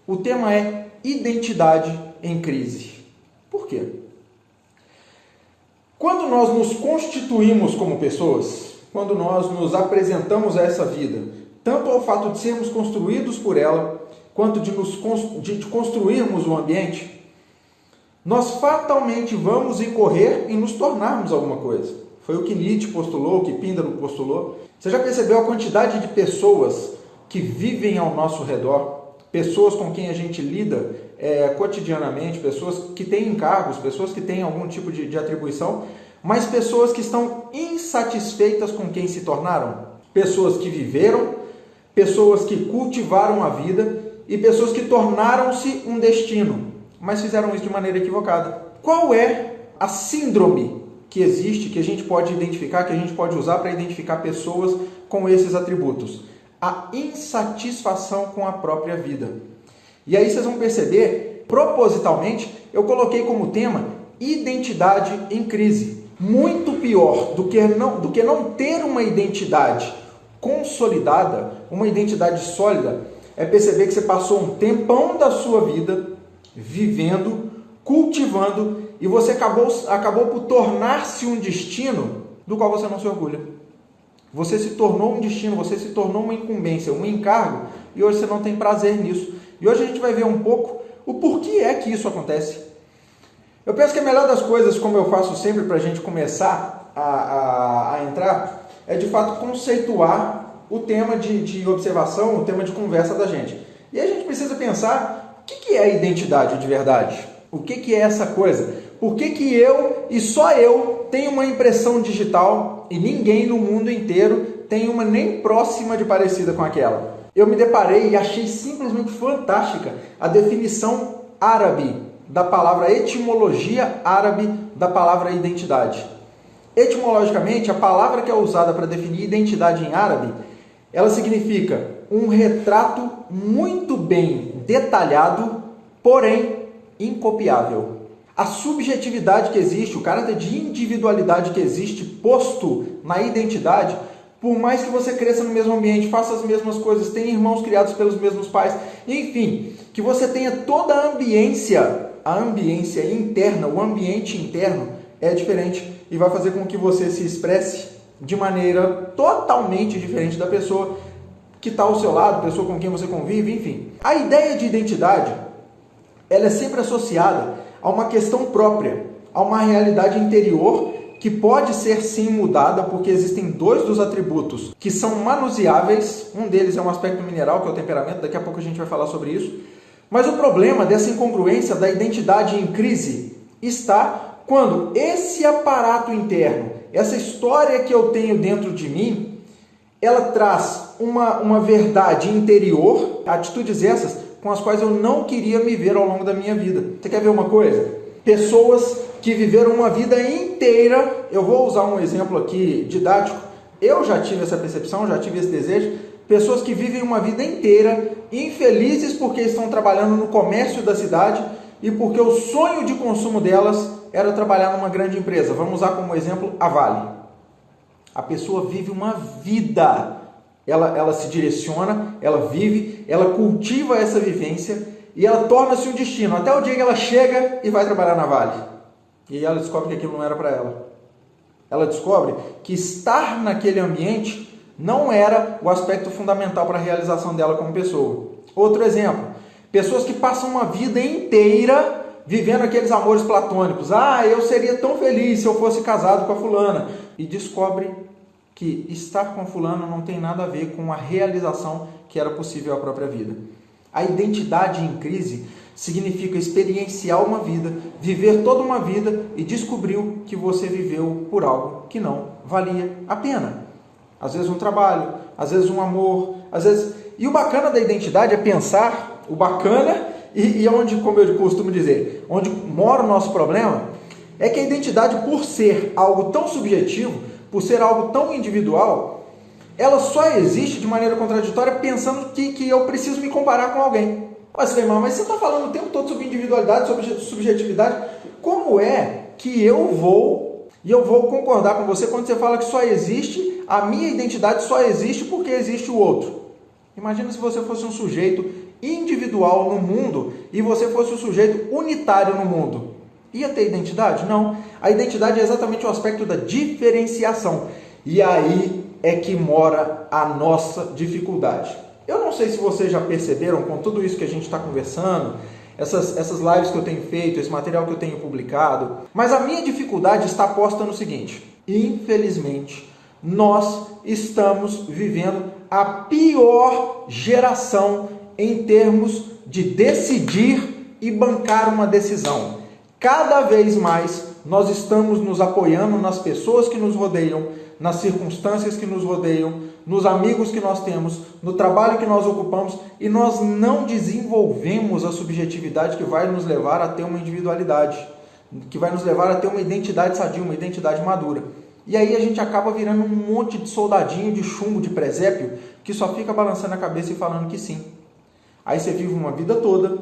O tema é identidade em crise. Por quê? Quando nós nos constituímos como pessoas, quando nós nos apresentamos a essa vida, tanto ao fato de sermos construídos por ela, quanto de construirmos o ambiente, nós fatalmente vamos incorrer em nos tornarmos alguma coisa. Foi o que Nietzsche postulou, o que Píndaro postulou. Você já percebeu a quantidade de pessoas que vivem ao nosso redor, pessoas com quem a gente lida cotidianamente, pessoas que têm encargos, pessoas que têm algum tipo de atribuição, mas pessoas que estão insatisfeitas com quem se tornaram? Pessoas que viveram, pessoas que cultivaram a vida e pessoas que tornaram-se um destino, mas fizeram isso de maneira equivocada. Qual é a síndrome que existe, que a gente pode identificar, que a gente pode usar para identificar pessoas com esses atributos? A insatisfação com a própria vida. E aí vocês vão perceber, propositalmente, eu coloquei como tema identidade em crise. Muito pior do que não ter uma identidade consolidada, uma identidade sólida, é perceber que você passou um tempão da sua vida vivendo, cultivando, e você acabou por tornar-se um destino do qual você não se orgulha. Você se tornou um destino, você se tornou uma incumbência, um encargo, e hoje você não tem prazer nisso. E hoje a gente vai ver um pouco o porquê é que isso acontece. Eu penso que a melhor das coisas, como eu faço sempre para a gente começar a entrar, é de fato conceituar o tema de observação, o tema de conversa da gente. E a gente precisa pensar o que é a identidade de verdade? O que é essa coisa? Por que eu e só eu tenho uma impressão digital e ninguém no mundo inteiro tem uma nem próxima de parecida com aquela? Eu me deparei e achei simplesmente fantástica a definição árabe da palavra, etimologia árabe da palavra identidade. Etimologicamente, a palavra que é usada para definir identidade em árabe, ela significa um retrato muito bem detalhado, porém incopiável. A subjetividade que existe, o caráter de individualidade que existe posto na identidade, por mais que você cresça no mesmo ambiente, faça as mesmas coisas, tenha irmãos criados pelos mesmos pais, enfim, que você tenha toda a ambiência interna, o ambiente interno é diferente e vai fazer com que você se expresse de maneira totalmente diferente da pessoa que está ao seu lado, pessoa com quem você convive, enfim. A ideia de identidade, ela é sempre associada a uma questão própria, a uma realidade interior que pode ser sim mudada, porque existem dois dos atributos que são manuseáveis. Um deles é um aspecto mineral, que é o temperamento, daqui a pouco a gente vai falar sobre isso. Mas o problema dessa incongruência da identidade em crise está quando esse aparato interno, essa história que eu tenho dentro de mim, ela traz uma verdade interior, atitudes essas com as quais eu não queria me ver ao longo da minha vida. Você quer ver uma coisa? Pessoas que viveram uma vida inteira, eu vou usar um exemplo aqui didático, eu já tive essa percepção, já tive esse desejo, pessoas que vivem uma vida inteira infelizes porque estão trabalhando no comércio da cidade e porque o sonho de consumo delas era trabalhar numa grande empresa. Vamos usar como exemplo a Vale. A pessoa vive uma vida, ela se direciona, ela vive, ela cultiva essa vivência e ela torna-se um destino, até o dia que ela chega e vai trabalhar na Vale. E ela descobre que aquilo não era para ela. Ela descobre que estar naquele ambiente não era o aspecto fundamental para a realização dela como pessoa. Outro exemplo, pessoas que passam uma vida inteira vivendo aqueles amores platônicos. Eu seria tão feliz se eu fosse casado com a fulana. E descobre que estar com a fulana não tem nada a ver com a realização que era possível à própria vida. A identidade em crise significa experienciar uma vida, viver toda uma vida e descobriu que você viveu por algo que não valia a pena. Às vezes um trabalho, às vezes um amor, às vezes... E o bacana da identidade é pensar, o bacana, e onde, como eu costumo dizer, onde mora o nosso problema, é que a identidade, por ser algo tão subjetivo, por ser algo tão individual, ela só existe de maneira contraditória pensando que eu preciso me comparar com alguém. Mas você está falando o tempo todo sobre individualidade, sobre subjetividade. Como é que eu vou concordar com você quando você fala que só existe, a minha identidade só existe porque existe o outro? Imagina se você fosse um sujeito individual no mundo e você fosse o sujeito unitário no mundo, ia ter identidade? Não. A identidade é exatamente o aspecto da diferenciação. E aí é que mora a nossa dificuldade. Eu não sei se vocês já perceberam, com tudo isso que a gente está conversando, essas lives que eu tenho feito, esse material que eu tenho publicado, mas a minha dificuldade está posta no seguinte: infelizmente, nós estamos vivendo a pior geração em termos de decidir e bancar uma decisão. Cada vez mais nós estamos nos apoiando nas pessoas que nos rodeiam, nas circunstâncias que nos rodeiam, nos amigos que nós temos, no trabalho que nós ocupamos, e nós não desenvolvemos a subjetividade que vai nos levar a ter uma individualidade, que vai nos levar a ter uma identidade sadia, uma identidade madura. E aí a gente acaba virando um monte de soldadinho de chumbo, de presépio, que só fica balançando a cabeça e falando que sim. Aí você vive uma vida toda,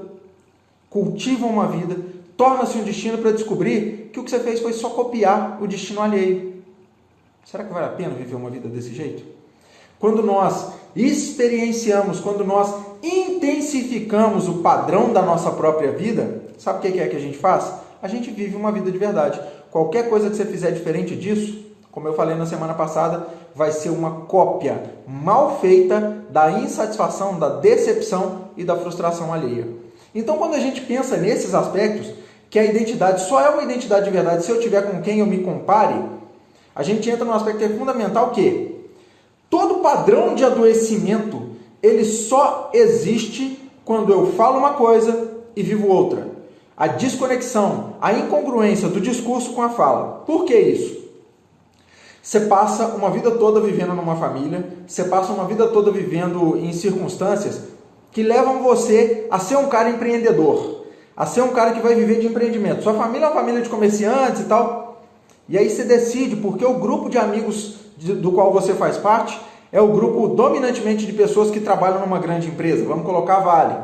cultiva uma vida, torna-se um destino para descobrir que o que você fez foi só copiar o destino alheio. Será que vale a pena viver uma vida desse jeito? Quando nós experienciamos, quando nós intensificamos o padrão da nossa própria vida, sabe o que é que a gente faz? A gente vive uma vida de verdade. Qualquer coisa que você fizer diferente disso, como eu falei na semana passada, vai ser uma cópia mal feita da insatisfação, da decepção e da frustração alheia. Então, quando a gente pensa nesses aspectos, que a identidade só é uma identidade de verdade se eu tiver com quem eu me compare, a gente entra num aspecto que é fundamental, que todo padrão de adoecimento, ele só existe quando eu falo uma coisa e vivo outra. A desconexão, a incongruência do discurso com a fala. Por que isso? Você passa uma vida toda vivendo numa família, você passa uma vida toda vivendo em circunstâncias que levam você a ser um cara empreendedor, a ser um cara que vai viver de empreendimento. Sua família é uma família de comerciantes e tal, e aí você decide, porque o grupo de amigos do qual você faz parte é o grupo dominantemente de pessoas que trabalham numa grande empresa, vamos colocar a Vale.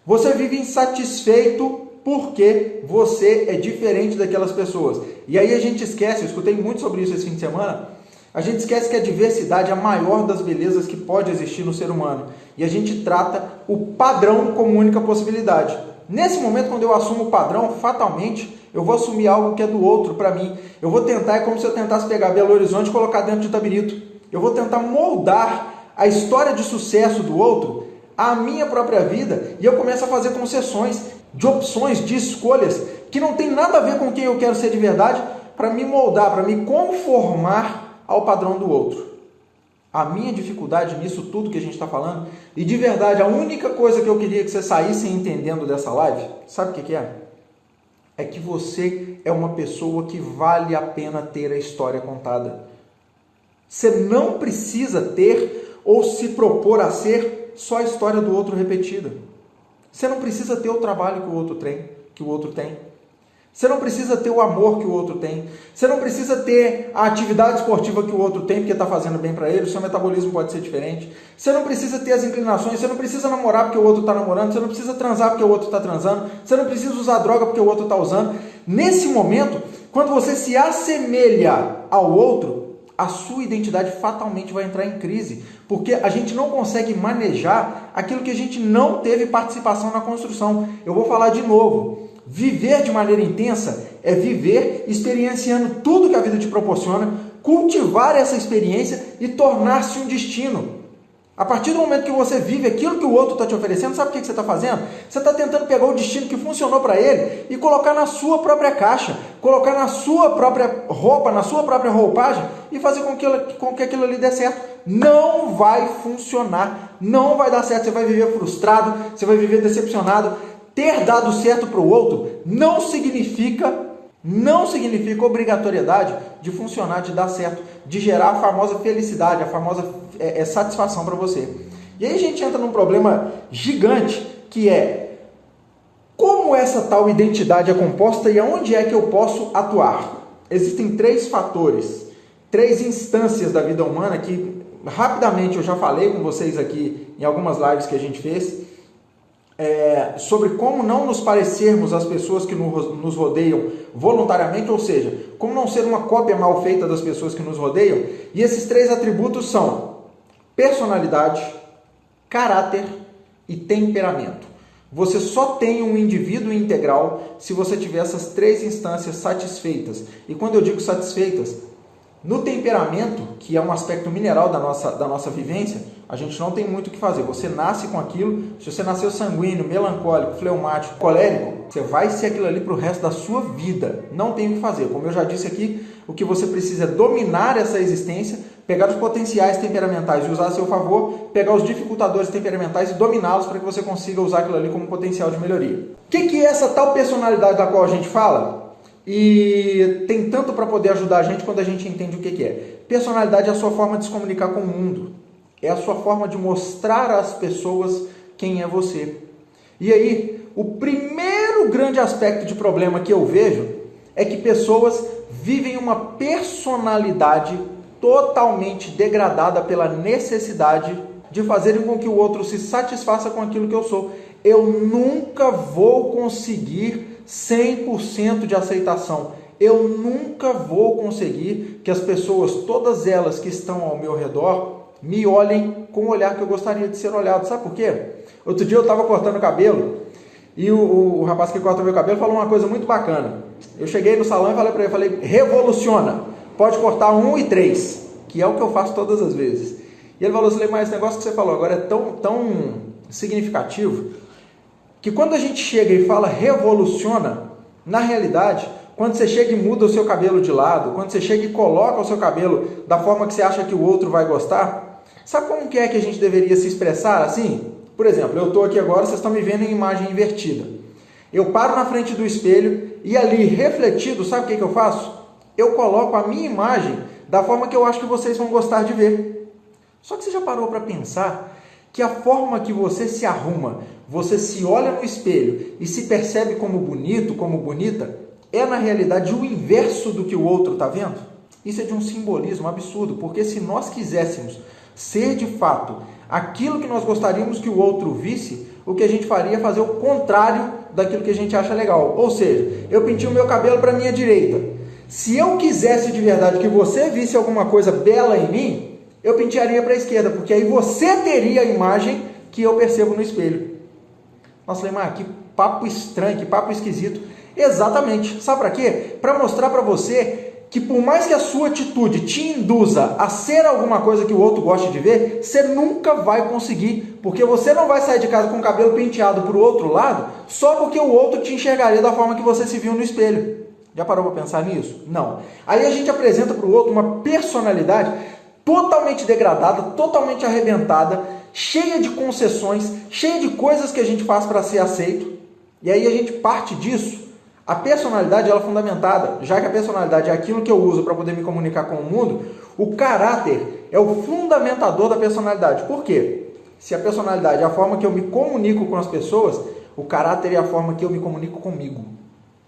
Você vive insatisfeito porque você é diferente daquelas pessoas. E aí a gente esquece, eu escutei muito sobre isso esse fim de semana, a gente esquece que a diversidade é a maior das belezas que pode existir no ser humano. E a gente trata o padrão como única possibilidade. Nesse momento, quando eu assumo o padrão, fatalmente, eu vou assumir algo que é do outro para mim. Eu vou tentar, é como se eu tentasse pegar Belo Horizonte e colocar dentro de Itabirito. Eu vou tentar moldar a história de sucesso do outro à minha própria vida, e eu começo a fazer concessões de opções, de escolhas, que não tem nada a ver com quem eu quero ser de verdade, para me moldar, para me conformar ao padrão do outro. A minha dificuldade nisso tudo que a gente está falando, e de verdade, a única coisa que eu queria que você saísse entendendo dessa live, sabe o que é? É que você é uma pessoa que vale a pena ter a história contada. Você não precisa ter ou se propor a ser só a história do outro repetida. Você não precisa ter o trabalho que o outro tem. Você não precisa ter o amor que o outro tem. Você não precisa ter a atividade esportiva que o outro tem porque está fazendo bem para ele. O seu metabolismo pode ser diferente. Você não precisa ter as inclinações. Você não precisa namorar porque o outro está namorando. Você não precisa transar porque o outro está transando. Você não precisa usar droga porque o outro está usando. Nesse momento, quando você se assemelha ao outro, a sua identidade fatalmente vai entrar em crise, porque a gente não consegue manejar aquilo que a gente não teve participação na construção. Eu vou falar de novo. Viver de maneira intensa é viver experienciando tudo que a vida te proporciona, cultivar essa experiência e tornar-se um destino. A partir do momento que você vive aquilo que o outro está te oferecendo, sabe o que você está fazendo? Você está tentando pegar o destino que funcionou para ele e colocar na sua própria caixa, colocar na sua própria roupa, na sua própria roupagem e fazer com que aquilo ali dê certo. Não vai funcionar, não vai dar certo, você vai viver frustrado, você vai viver decepcionado. Ter dado certo para o outro não significa obrigatoriedade de funcionar, de dar certo, de gerar a famosa felicidade, a famosa satisfação para você. E aí a gente entra num problema gigante, que é como essa tal identidade é composta e aonde é que eu posso atuar. Existem 3 fatores, 3 instâncias da vida humana que rapidamente eu já falei com vocês aqui em algumas lives que a gente fez, sobre como não nos parecermos as pessoas que nos rodeiam voluntariamente, ou seja, como não ser uma cópia mal feita das pessoas que nos rodeiam. E esses 3 atributos são personalidade, caráter e temperamento. Você só tem um indivíduo integral se você tiver essas três instâncias satisfeitas. E quando eu digo satisfeitas, no temperamento, que é um aspecto mineral da nossa vivência, a gente não tem muito o que fazer. Você nasce com aquilo. Se você nasceu sanguíneo, melancólico, fleumático, colérico, você vai ser aquilo ali para o resto da sua vida. Não tem o que fazer. Como eu já disse aqui, o que você precisa é dominar essa existência, pegar os potenciais temperamentais e usar a seu favor, pegar os dificultadores temperamentais e dominá-los para que você consiga usar aquilo ali como potencial de melhoria. O que é essa tal personalidade da qual a gente fala? E tem tanto para poder ajudar a gente quando a gente entende o que é. Personalidade é a sua forma de se comunicar com o mundo. É a sua forma de mostrar às pessoas quem é você. E aí, o primeiro grande aspecto de problema que eu vejo é que pessoas vivem uma personalidade totalmente degradada pela necessidade de fazerem com que o outro se satisfaça com aquilo que eu sou. Eu nunca vou conseguir 100% de aceitação. Eu nunca vou conseguir que as pessoas, todas elas que estão ao meu redor, me olhem com o olhar que eu gostaria de ser olhado. Sabe por quê? Outro dia eu estava cortando o cabelo e o rapaz que corta meu cabelo falou uma coisa muito bacana. Eu cheguei no salão e falei para ele, revoluciona, pode cortar 1 e 3, que é o que eu faço todas as vezes. E ele falou assim, mas esse negócio que você falou agora é tão significativo, que quando a gente chega e fala revoluciona, na realidade, quando você chega e muda o seu cabelo de lado, quando você chega e coloca o seu cabelo da forma que você acha que o outro vai gostar, sabe como que é que a gente deveria se expressar assim? Por exemplo, eu estou aqui agora, vocês estão me vendo em imagem invertida. Eu paro na frente do espelho e ali, refletido, sabe o que eu faço? Eu coloco a minha imagem da forma que eu acho que vocês vão gostar de ver. Só que você já parou para pensar que a forma que você se arruma, você se olha no espelho e se percebe como bonito, como bonita, é na realidade o inverso do que o outro está vendo? Isso é de um simbolismo absurdo, porque se nós quiséssemos ser de fato aquilo que nós gostaríamos que o outro visse, o que a gente faria é fazer o contrário daquilo que a gente acha legal. Ou seja, eu pintei o meu cabelo para a minha direita. Se eu quisesse de verdade que você visse alguma coisa bela em mim, eu pentearia para a esquerda, porque aí você teria a imagem que eu percebo no espelho. Nossa, Leimar, que papo estranho, que papo esquisito. Exatamente. Sabe para quê? Para mostrar para você que por mais que a sua atitude te induza a ser alguma coisa que o outro goste de ver, você nunca vai conseguir, porque você não vai sair de casa com o cabelo penteado para o outro lado, só porque o outro te enxergaria da forma que você se viu no espelho. Já parou para pensar nisso? Não. Aí a gente apresenta para o outro uma personalidade totalmente degradada, totalmente arrebentada, cheia de concessões, cheia de coisas que a gente faz para ser aceito, e aí a gente parte disso. A personalidade ela é fundamentada, já que a personalidade é aquilo que eu uso para poder me comunicar com o mundo, o caráter é o fundamentador da personalidade. Por quê? Se a personalidade é a forma que eu me comunico com as pessoas, o caráter é a forma que eu me comunico comigo.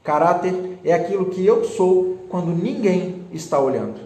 Caráter é aquilo que eu sou quando ninguém está olhando.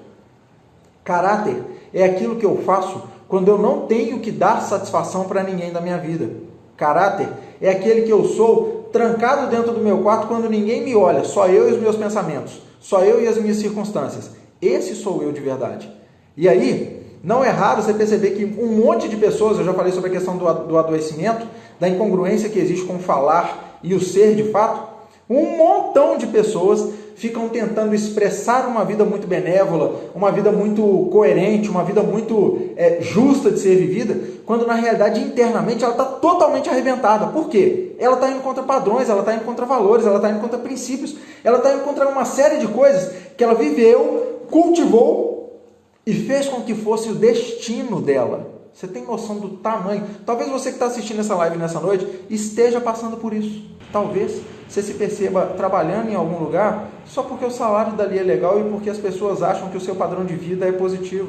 Caráter é aquilo que eu faço quando eu não tenho que dar satisfação para ninguém da minha vida. Caráter é aquele que eu sou trancado dentro do meu quarto quando ninguém me olha, só eu e os meus pensamentos, só eu e as minhas circunstâncias. Esse sou eu de verdade. E aí, não é raro você perceber que um monte de pessoas, eu já falei sobre a questão do adoecimento, da incongruência que existe com o falar e o ser de fato, um montão de pessoas ficam tentando expressar uma vida muito benévola, uma vida muito coerente, uma vida muito justa de ser vivida, quando na realidade internamente ela está totalmente arrebentada. Por quê? Ela está indo contra padrões, ela está indo contra valores, ela está indo contra princípios, ela está indo contra uma série de coisas que ela viveu, cultivou e fez com que fosse o destino dela. Você tem noção do tamanho? Talvez você que está assistindo essa live nessa noite esteja passando por isso. Talvez você se perceba trabalhando em algum lugar só porque o salário dali é legal e porque as pessoas acham que o seu padrão de vida é positivo.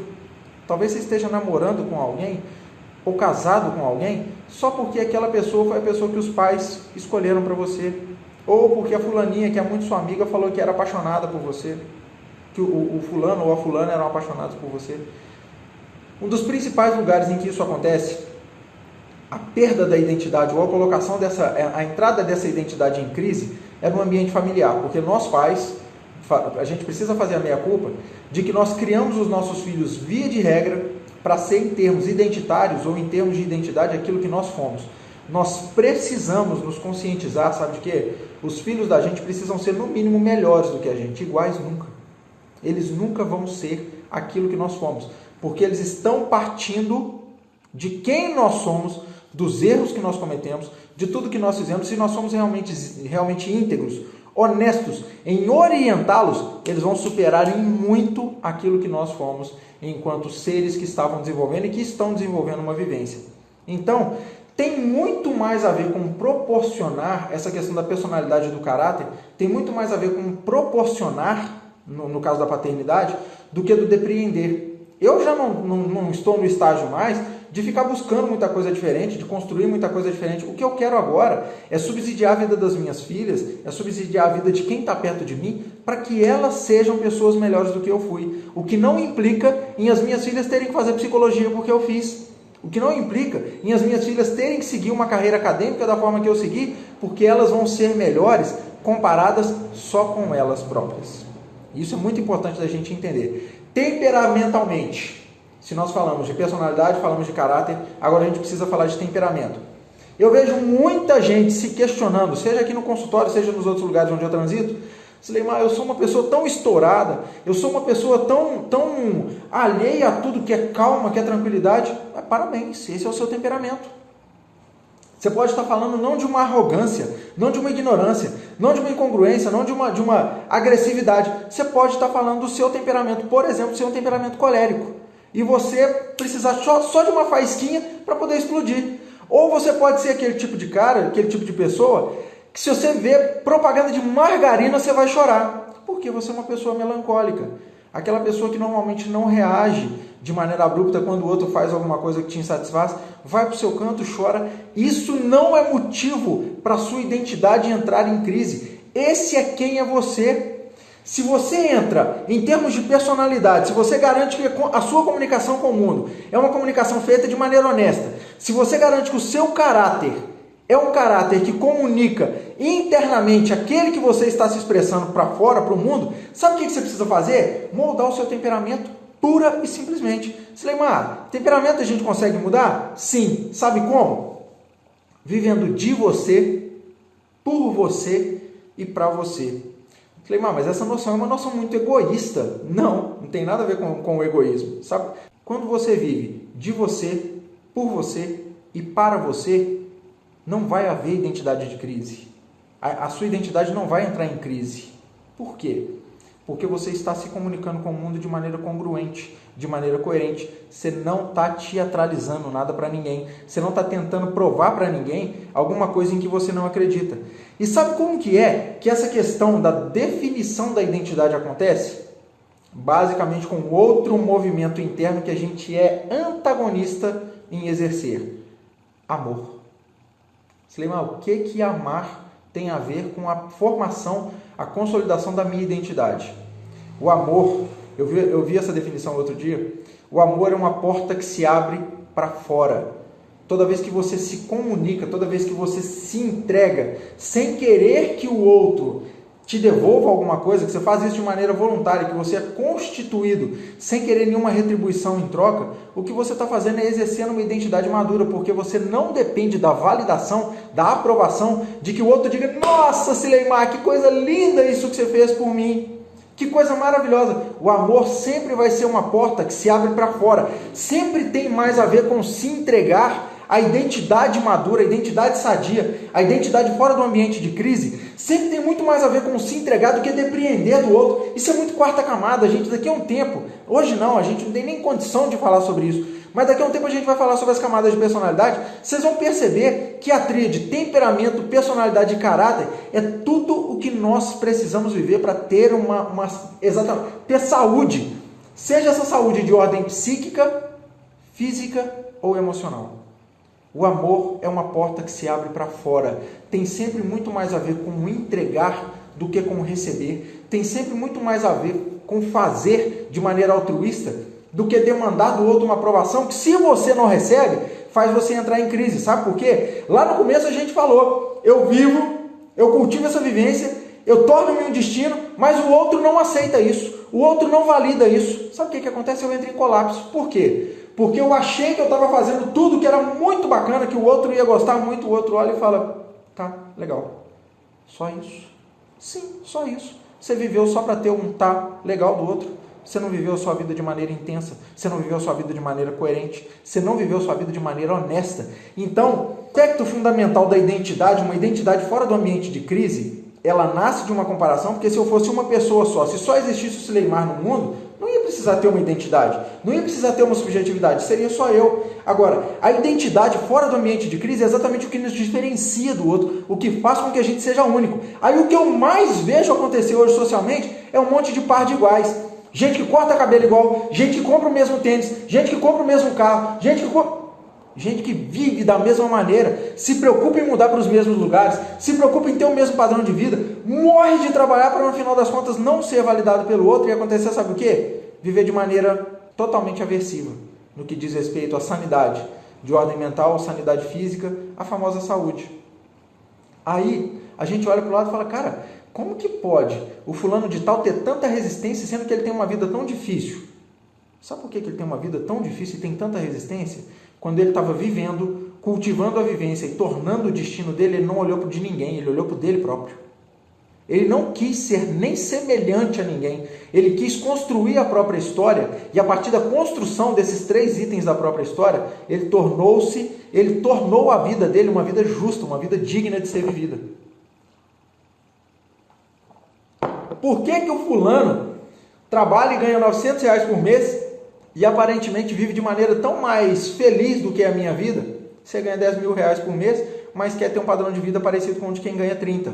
Talvez você esteja namorando com alguém ou casado com alguém só porque aquela pessoa foi a pessoa que os pais escolheram para você. Ou porque a fulaninha, que é muito sua amiga, falou que era apaixonada por você. Que o fulano ou a fulana eram apaixonados por você. Um dos principais lugares em que isso acontece, a perda da identidade ou a colocação a entrada dessa identidade em crise é no ambiente familiar, porque nós pais, a gente precisa fazer a meia-culpa de que nós criamos os nossos filhos via de regra para ser em termos identitários ou em termos de identidade aquilo que nós fomos. Nós precisamos nos conscientizar, sabe de quê? Os filhos da gente precisam ser, no mínimo, melhores do que a gente, iguais nunca. Eles nunca vão ser aquilo que nós fomos, porque eles estão partindo de quem nós somos, dos erros que nós cometemos, de tudo que nós fizemos. Se nós somos realmente íntegros, honestos em orientá-los, eles vão superar em muito aquilo que nós fomos enquanto seres que estavam desenvolvendo e que estão desenvolvendo uma vivência. Então, tem muito mais a ver com proporcionar, essa questão da personalidade e do caráter, tem muito mais a ver com proporcionar, no caso da paternidade, do que do depreender. Eu já não estou no estágio mais de ficar buscando muita coisa diferente, de construir muita coisa diferente. O que eu quero agora é subsidiar a vida das minhas filhas, é subsidiar a vida de quem está perto de mim, para que elas sejam pessoas melhores do que eu fui. O que não implica em as minhas filhas terem que fazer psicologia porque eu fiz. O que não implica em as minhas filhas terem que seguir uma carreira acadêmica da forma que eu segui, porque elas vão ser melhores comparadas só com elas próprias. Isso é muito importante da gente entender. Temperamentalmente, se nós falamos de personalidade, falamos de caráter, agora a gente precisa falar de temperamento. Eu vejo muita gente se questionando, seja aqui no consultório, seja nos outros lugares onde eu transito, Sileimar, eu sou uma pessoa tão estourada, eu sou uma pessoa tão alheia a tudo que é calma, que é tranquilidade. Mas, parabéns, esse é o seu temperamento. Você pode estar falando não de uma arrogância, não de uma ignorância, não de uma incongruência, não de uma agressividade. Você pode estar falando do seu temperamento, por exemplo, seu temperamento colérico. E você precisar só de uma faísquinha para poder explodir. Ou você pode ser aquele tipo de cara, aquele tipo de pessoa, que se você vê propaganda de margarina, você vai chorar. Porque você é uma pessoa melancólica. Aquela pessoa que normalmente não reage de maneira abrupta quando o outro faz alguma coisa que te insatisfaz, vai para o seu canto, chora. Isso não é motivo para a sua identidade entrar em crise. Esse é quem é você. Se você entra em termos de personalidade, se você garante que a sua comunicação com o mundo é uma comunicação feita de maneira honesta, se você garante que o seu caráter é um caráter que comunica internamente aquele que você está se expressando para fora, para o mundo, sabe o que você precisa fazer? Moldar o seu temperamento, pura e simplesmente. Sileimar, temperamento a gente consegue mudar? Sim. Sabe como? Vivendo de você, por você e para você. Sileimar, mas essa noção é uma noção muito egoísta. Não tem nada a ver com o egoísmo. Sabe? Quando você vive de você, por você e para você, não vai haver identidade de crise. A sua identidade não vai entrar em crise. Por quê? Porque você está se comunicando com o mundo de maneira congruente, de maneira coerente. Você não está teatralizando nada para ninguém. Você não está tentando provar para ninguém alguma coisa em que você não acredita. E sabe como que essa questão da definição da identidade acontece? Basicamente com outro movimento interno que a gente é antagonista em exercer. Amor. Sileimar, o que amar tem a ver com a formação, a consolidação da minha identidade? O amor, eu vi essa definição outro dia, o amor é uma porta que se abre para fora. Toda vez que você se comunica, toda vez que você se entrega, sem querer que o outro te devolva alguma coisa, que você faz isso de maneira voluntária, que você é constituído sem querer nenhuma retribuição em troca, o que você está fazendo é exercendo uma identidade madura, porque você não depende da validação, da aprovação, de que o outro diga, nossa, Sileimar, que coisa linda isso que você fez por mim. Que coisa maravilhosa. O amor sempre vai ser uma porta que se abre para fora. Sempre tem mais a ver com se entregar. A identidade madura, a identidade sadia, a identidade fora do ambiente de crise, sempre tem muito mais a ver com se entregar do que depreender do outro. Isso é muito quarta camada, gente. Daqui a um tempo, hoje não, a gente não tem nem condição de falar sobre isso, mas daqui a um tempo a gente vai falar sobre as camadas de personalidade. Vocês vão perceber que a tríade temperamento, personalidade e caráter é tudo o que nós precisamos viver para ter ter saúde. Seja essa saúde de ordem psíquica, física ou emocional. O amor é uma porta que se abre para fora. Tem sempre muito mais a ver com entregar do que com receber. Tem sempre muito mais a ver com fazer de maneira altruísta do que demandar do outro uma aprovação que, se você não recebe, faz você entrar em crise. Sabe por quê? Lá no começo a gente falou, eu vivo, eu cultivo essa vivência, eu torno-me um destino, mas o outro não aceita isso. O outro não valida isso. Sabe o que acontece? Eu entro em colapso. Por quê? Porque eu achei que eu estava fazendo tudo que era muito bacana, que o outro ia gostar muito, o outro olha e fala, tá, legal. Só isso? Sim, só isso. Você viveu só para ter um tá legal do outro. Você não viveu a sua vida de maneira intensa. Você não viveu a sua vida de maneira coerente. Você não viveu a sua vida de maneira honesta. Então, o aspecto fundamental da identidade, uma identidade fora do ambiente de crise, ela nasce de uma comparação, porque se eu fosse uma pessoa só, se só existisse o Sileimar no mundo, não ia precisar ter uma identidade, não ia precisar ter uma subjetividade, seria só eu. Agora, a identidade fora do ambiente de crise é exatamente o que nos diferencia do outro, o que faz com que a gente seja único. Aí o que eu mais vejo acontecer hoje socialmente é um monte de par de iguais. Gente que corta cabelo igual, gente que compra o mesmo tênis, gente que compra o mesmo carro, gente que vive da mesma maneira, se preocupa em mudar para os mesmos lugares, se preocupa em ter o mesmo padrão de vida, morre de trabalhar para no final das contas não ser validado pelo outro e acontecer, sabe o quê? Viver de maneira totalmente aversiva no que diz respeito à sanidade, de ordem mental, sanidade física, a famosa saúde. Aí a gente olha para o lado e fala, cara, como que pode o fulano de tal ter tanta resistência sendo que ele tem uma vida tão difícil? Sabe por que ele tem uma vida tão difícil e tem tanta resistência? Quando ele estava vivendo, cultivando a vivência e tornando o destino dele, ele não olhou para o de ninguém, ele olhou para o dele próprio. Ele não quis ser nem semelhante a ninguém, ele quis construir a própria história e a partir da construção desses 3 itens da própria história, ele tornou a vida dele uma vida justa, uma vida digna de ser vivida. Por que o fulano trabalha e ganha R$900 por mês e aparentemente vive de maneira tão mais feliz do que a minha vida? Você ganha R$10.000 por mês, mas quer ter um padrão de vida parecido com o de quem ganha 30.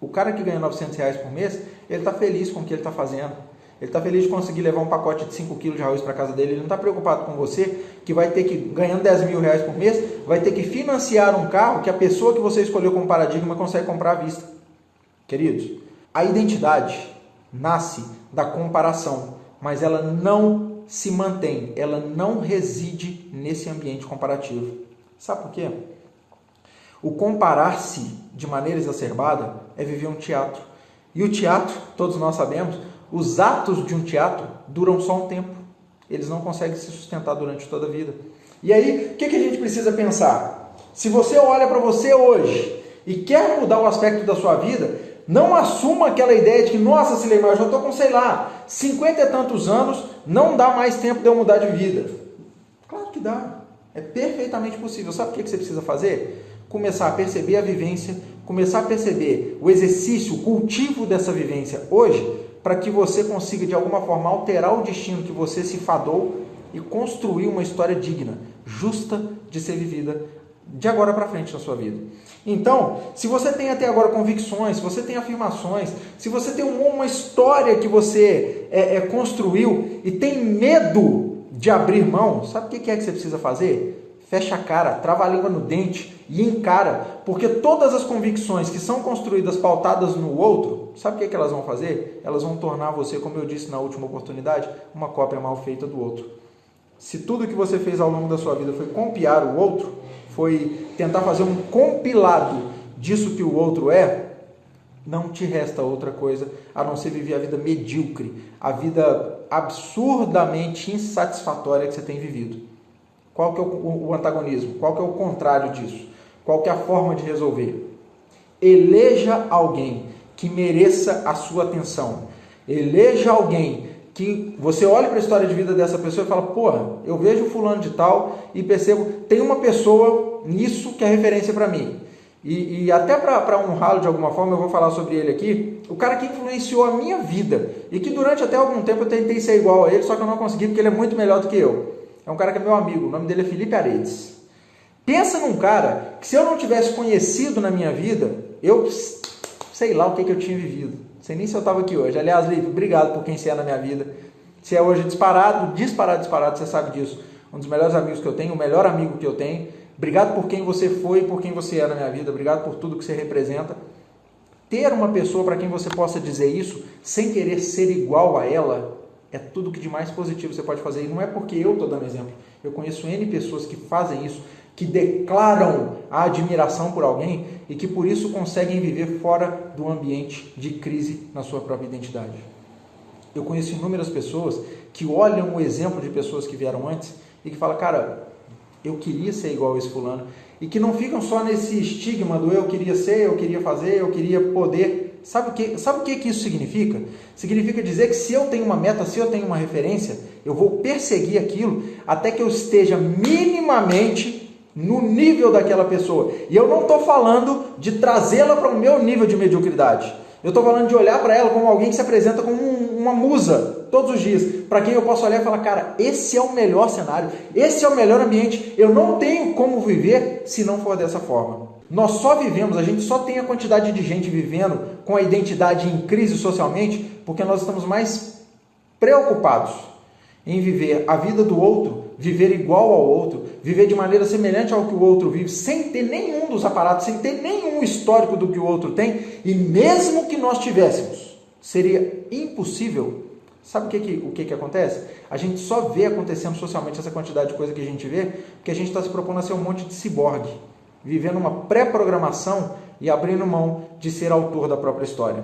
O cara que ganha R$900 por mês, ele está feliz com o que ele está fazendo. Ele está feliz de conseguir levar um pacote de 5 quilos de arroz para casa dele. Ele não está preocupado com você, que vai ter que, ganhando R$10.000 por mês, vai ter que financiar um carro que a pessoa que você escolheu como paradigma consegue comprar à vista. Queridos, a identidade nasce da comparação, mas ela não se mantém, ela não reside nesse ambiente comparativo. Sabe por quê? O comparar-se de maneira exacerbada é viver um teatro. E o teatro, todos nós sabemos, os atos de um teatro duram só um tempo. Eles não conseguem se sustentar durante toda a vida. E aí, o que a gente precisa pensar? Se você olha para você hoje e quer mudar o aspecto da sua vida, não assuma aquela ideia de que, nossa, Sileimar, eu já estou com, 50 e tantos anos, não dá mais tempo de eu mudar de vida. Claro que dá. É perfeitamente possível. Sabe o que você precisa fazer? Começar a perceber a vivência, começar a perceber o exercício, o cultivo dessa vivência hoje, para que você consiga, de alguma forma, alterar o destino que você se fadou e construir uma história digna, justa de ser vivida de agora para frente na sua vida. Então, se você tem até agora convicções, se você tem afirmações, se você tem uma história que você construiu e tem medo de abrir mão, sabe o que é que você precisa fazer? Fecha a cara, trava a língua no dente e encara, porque todas as convicções que são construídas pautadas no outro, sabe o que elas vão fazer? Elas vão tornar você, como eu disse na última oportunidade, uma cópia mal feita do outro. Se tudo que você fez ao longo da sua vida foi copiar o outro, foi tentar fazer um compilado disso que o outro é, não te resta outra coisa a não ser viver a vida medíocre, a vida absurdamente insatisfatória que você tem vivido. Qual que é o antagonismo? Qual que é o contrário disso? Qual que é a forma de resolver? Eleja alguém que mereça a sua atenção. Eleja alguém que você olhe para a história de vida dessa pessoa e fala, porra, eu vejo fulano de tal e percebo, tem uma pessoa nisso que é referência para mim. E até para honrá-lo de alguma forma, eu vou falar sobre ele aqui, o cara que influenciou a minha vida e que durante até algum tempo eu tentei ser igual a ele, só que eu não consegui porque ele é muito melhor do que eu. É um cara que é meu amigo, o nome dele é Felipe Aredes. Pensa num cara que se eu não tivesse conhecido na minha vida, eu sei lá o que eu tinha vivido. Não sei nem se eu estava aqui hoje. Aliás, Felipe, obrigado por quem você é na minha vida. Você é hoje disparado, você sabe disso. Um dos melhores amigos que eu tenho, o melhor amigo que eu tenho. Obrigado por quem você foi e por quem você é na minha vida. Obrigado por tudo que você representa. Ter uma pessoa para quem você possa dizer isso, sem querer ser igual a ela, é tudo que de mais positivo você pode fazer. E não é porque eu estou dando exemplo. Eu conheço N pessoas que fazem isso, que declaram a admiração por alguém e que por isso conseguem viver fora do ambiente de crise na sua própria identidade. Eu conheço inúmeras pessoas que olham o exemplo de pessoas que vieram antes e que fala, cara, eu queria ser igual a esse fulano, e que não ficam só nesse estigma do eu queria ser, eu queria fazer, eu queria poder. Sabe o que isso significa? Significa dizer que se eu tenho uma meta, se eu tenho uma referência, eu vou perseguir aquilo até que eu esteja minimamente no nível daquela pessoa. E eu não estou falando de trazê-la para o meu nível de mediocridade. Eu estou falando de olhar para ela como alguém que se apresenta como uma musa todos os dias, para quem eu posso olhar e falar, cara, esse é o melhor cenário, esse é o melhor ambiente, eu não tenho como viver se não for dessa forma. Nós só vivemos, a gente só tem a quantidade de gente vivendo com a identidade em crise socialmente, porque nós estamos mais preocupados em viver a vida do outro, viver igual ao outro, viver de maneira semelhante ao que o outro vive, sem ter nenhum dos aparatos, sem ter nenhum histórico do que o outro tem, e mesmo que nós tivéssemos, seria impossível. Sabe o que acontece? A gente só vê acontecendo socialmente essa quantidade de coisa que a gente vê, porque a gente está se propondo a ser um monte de ciborgue, vivendo uma pré-programação e abrindo mão de ser autor da própria história.